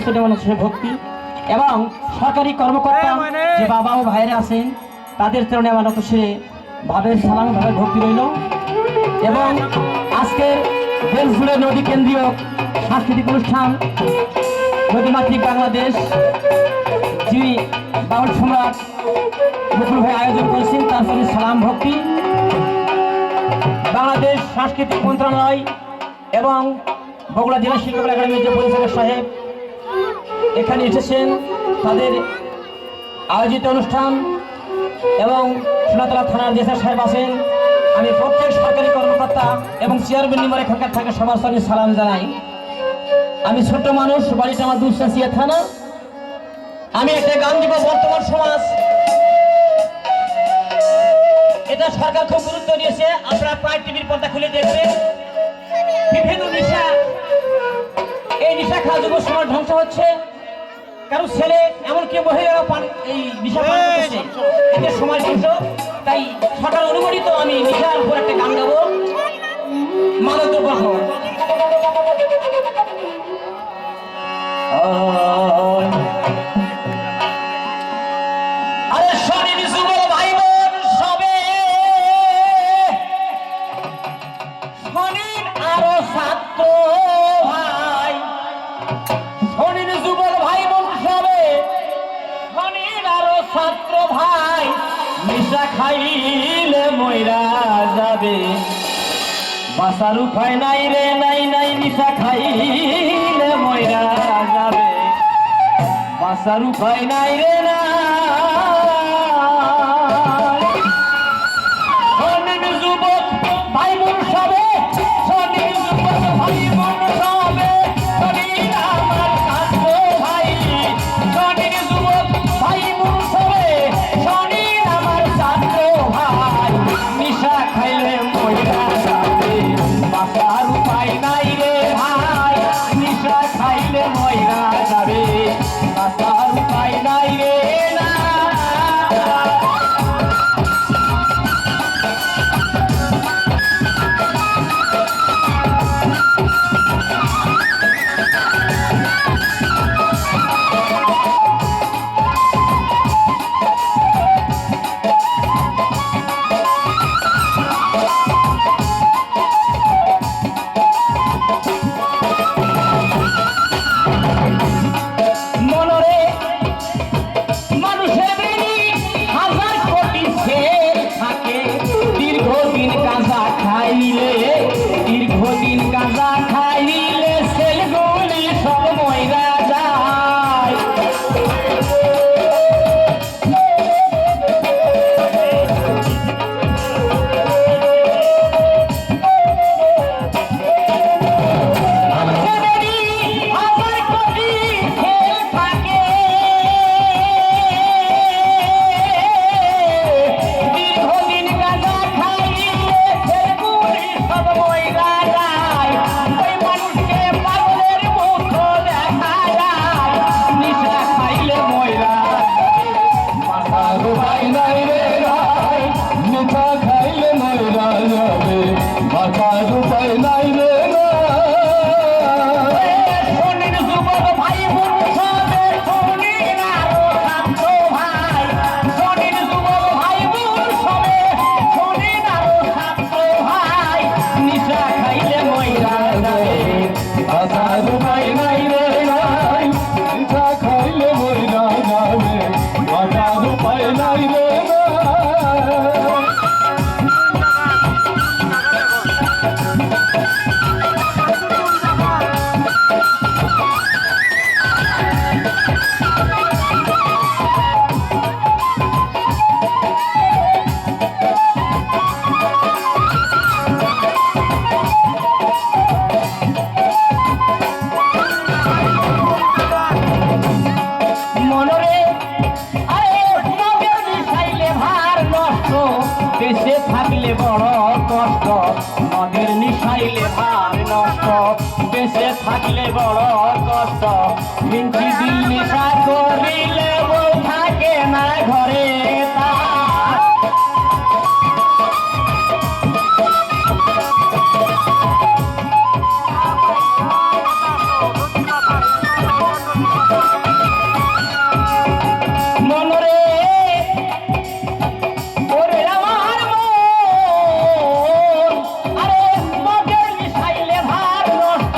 চরিত্র মানুষের ভক্তি এবং সরকারি কর্মকর্তা যে বাবা ও ভাইরা আছেন তাদের চরণে আমার সে ভাবের সালাম ভাবের ভক্তি রইল। এবং আজকের বেলফুলে নদী কেন্দ্রীয় সাংস্কৃতিক অনুষ্ঠান নদীমাতৃক বাংলাদেশ যিনি বাউল সম্রাট মুকুল ভাই আয়োজন করেছেন তার প্রতি সালাম ভক্তি। বাংলাদেশ সাংস্কৃতিক মন্ত্রণালয় এবং বগুড়া জেলা শিল্পকলা একাডেমির যে পরিচালক সাহেব এখানে এসেছেন তাদের আয়োজিত অনুষ্ঠান এবং সোনাতলা থানার যে সাহেব আছেন, আমি প্রত্যেক সরকারি কর্মকর্তা এবং চেয়ারম্যান নিম্বর এখানকার থাকে সবার সঙ্গে সালাম জানাই। আমি ছোট্ট মানুষ, বাড়িটা আমার দুঃশাসিয়া থানা। আমি একটা গান দিব, বর্তমান সমাজ এটা সরকার খুব গুরুত্ব দিয়েছে। আপনারা প্রায় টিভির পর্দা খুলে দেখবেন বিভিন্ন নেশা, এই নেশা খাওয়া যুব সমাজ ধ্বংস হচ্ছে। কারণ ছেলে এমনকি মহিলারা এই নেশা পান করছে, এতে সমাজ ধ্বংস। তাই সরকার অনুমোদিত আমি নেশার উপর একটা গান গাবো, মাদক দ্রব্য হওয়া। আরে শরীর যুবক ভাই বোন সবে, শরীর আরো ছাত্র ভাই, শরীর যুবক ভাই বোন সবে, শরীর আরো ছাত্র ভাই, নেশা খাইলে মইরা যাবে, বাঁচার উপায় নাই রে, নাই নাই, নেশা খাইলে মইরা যাবে, বাঁচার উপায় নাই রে না। শোনেন যুবক ভাই বোন সবে, শোনেন যুবক ভাই বোন সবে, শোনেন আমার ছাত্র ভাই, শোনেন যুবক ভাই বোন সবে, শোনেন আমার ছাত্র ভাই, নেশা খাইলে মইরা যাবে, বাঁচার উপায় নাই রে ভাই, নেশা খাইলে মইরা যাবে, বাঁচার উপায় নাই রে না। মনরে মানুষের বেনি হাজার কোটি সেল থাকে, দীর্ঘদিন গাঁজা খাইলে, দীর্ঘদিন গাঁজা খাইলে সেলগুলি সব মইরা যায়। মানুষের বেনি হাজার কোটি সেল থাকে, দীর্ঘদিন গাঁজা খাইলে সেলগুলি সব মইরা যায়। ওই মানুষকে পাগলের মতো দেখা যায়, নেশা খাইলে মইরা বাঁচার উপায় নাই রে ভাই, নেশা খাইলে মইরা যাবে, বাঁচার উপায় নাই রে ভাই। শোনেন যুবক ভাই বোন সবে, শোনেন আরো ছাত্র ভাই, শোনেন যুবক ভাই বোন সবে, শোনেন আরো ছাত্র ভাই, নেশা খাইলে মইরা যাবে, বাঁচার উপায় নাই রে ভাই, নেশা খাইলে মইরা যাবে, বাঁচার উপায় নাই রে ভাই। মনরে আরে নবের মিশাইলে ভার নষ্ট, দেশে থাকলে বড় কষ্ট, নদের নিশাইলে ভার নষ্ট, দেশে থাকলে বড় কষ্ট, মিন্টি দিল নেশা করিলে বউ থাকে না ঘরে তার। মনরে ওরে আমার মন, আরে মদের মিশাইলে ভার নষ্ট,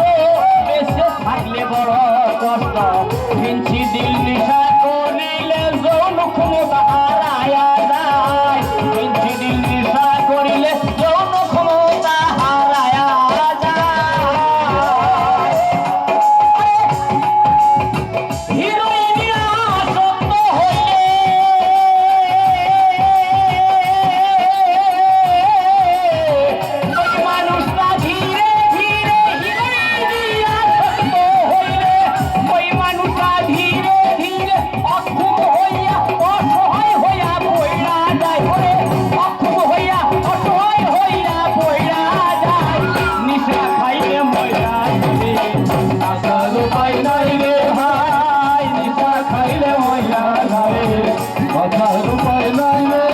বেঁচে থাকলে বড় কষ্ট। হিংসি দিল নিশা করিলে যৌন ক্ষমতা হারায়া যায়, হিংসি দিল নিশা করিলে যৌন ক্ষমতা হারায়া যায়। হিরোইনিয়া আসক্ত হইলে ওই মানুষটা ধীরে ধীরে, হিরোইনিয়া আসক্ত হইলে ওই মানুষটা ধীরে ধীরে অক্ষম হইয়া অসহায় হইয়া পইড়া যায়, ওরে অক্ষম হইয়া অসহায় হইয়া পইড়া যায়। নিশা খাইলে মইরা যাবে, আসার উপায় নাই রে ভাই, নিশা খাইলে মইরা যাবে, আসার উপায় নাই রে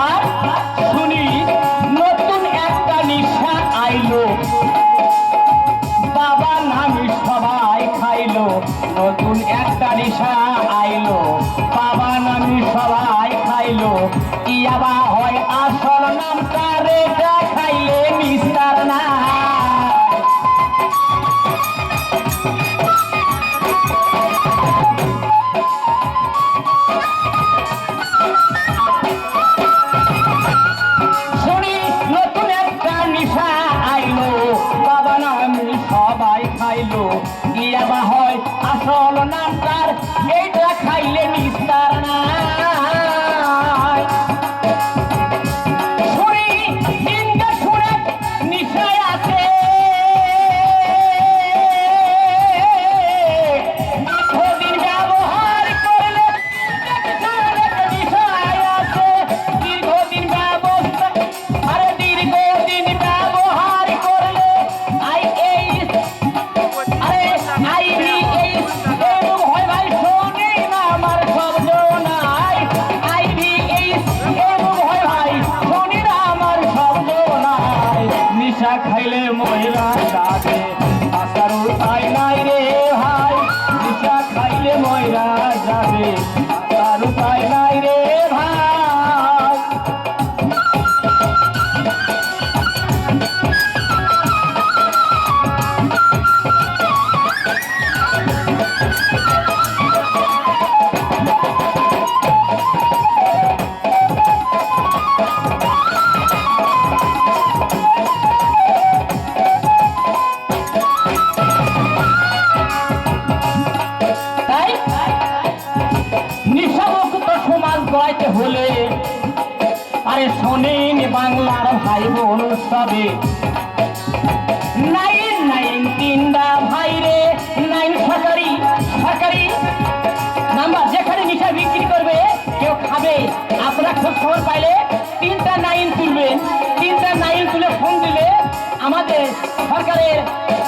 আর শুনি নতুন একটা নিশা আইলো, বাবা নামি সবাই খাইলো। নতুন একটা নিশা আইলো, বাবা নামি সবাই খাইলো। ইয়াবা হয় আসল নামটা রেটা খাইলে মিস্টার না। শুনি নতুন একটা নিশা আইলো, বাবা নামি সবাই খাইলো। ইয়াবা হয় আসল নামটার, এইটা খাইলে মিস্টার না। শুনি তিনটা শুনে নিশায় আছে, দীর্ঘদিন ব্যবহার করলে নিশায় আছে। দীর্ঘদিন ব্যবস্থা, আরে দীর্ঘদিন ব্যবহার করলে IH, আরে IVH এরকম হয় ভাই, শোনে না আমার শব্দ নাই। IVH এরকম হয় ভাই, শোনে না আমার শব্দ নাই। নিশা খাইলে মহিলা যাবে, আসার উপায় নাই রে ভাই, নিশা খাইলে মহিলা যাবে, আসার উপায় নাই রে ভাই। তাই নিশামুক্ত সমাজ গড়াইতে হলে, আরে শোনেন বাংলার ভাই বোন সবে, 993 ভাই রে, 9 সরকারি সরকারি নাম্বার। যেখানে নিশা বিক্রি করবে কেউ খাবে, আপনারা খোঁজ খবর পাইলে 3টা 9 তুলবেন। 3টা 9 তুলে ফোন দিলে আমাদের সরকারের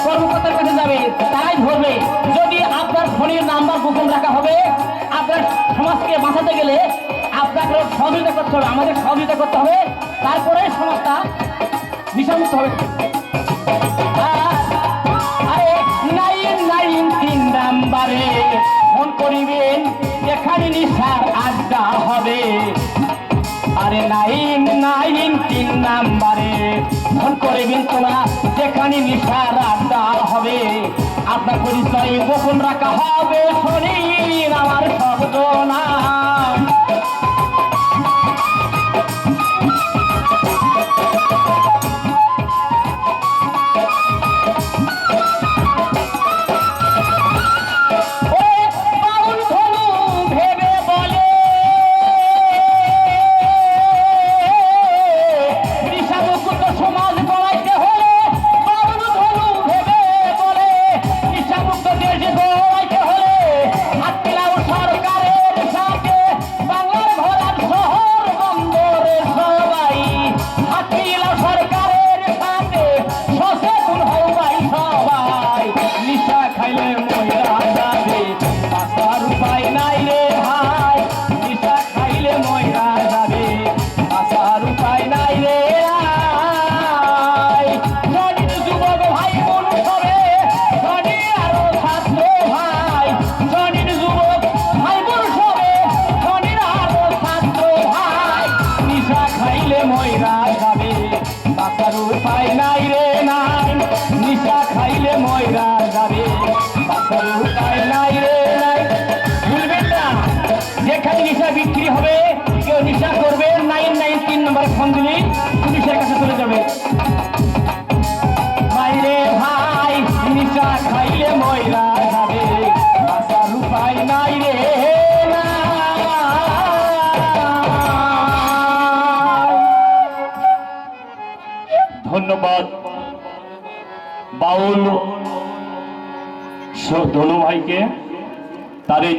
কর্মকর্তার কাছে যাবে, তারাই ধরবে। যদি আপনার ফোনের নাম্বার গোপন রাখা হবে, আপনার সমাজকে বাঁচাতে গেলে আপনাকে সহযোগিতা করতে হবে, আমাদের সহযোগিতা করতে হবে, তারপরে সমাজটা নিশামুক্ত হবে। আরে 993 নাম্বারে ফোন করিবেন, যেখানে নিশার আড্ডা হবে। আরে 993 নাম্বারে ফোন করবেন তোমরা, যেখানে নিশার আড্ডা হবে। আপনার পরিচয় গোপন রাখা হবে, শরীর আমার শব্দ না। ধন্যবাদ বাউল ধনু ভাইকে তার এই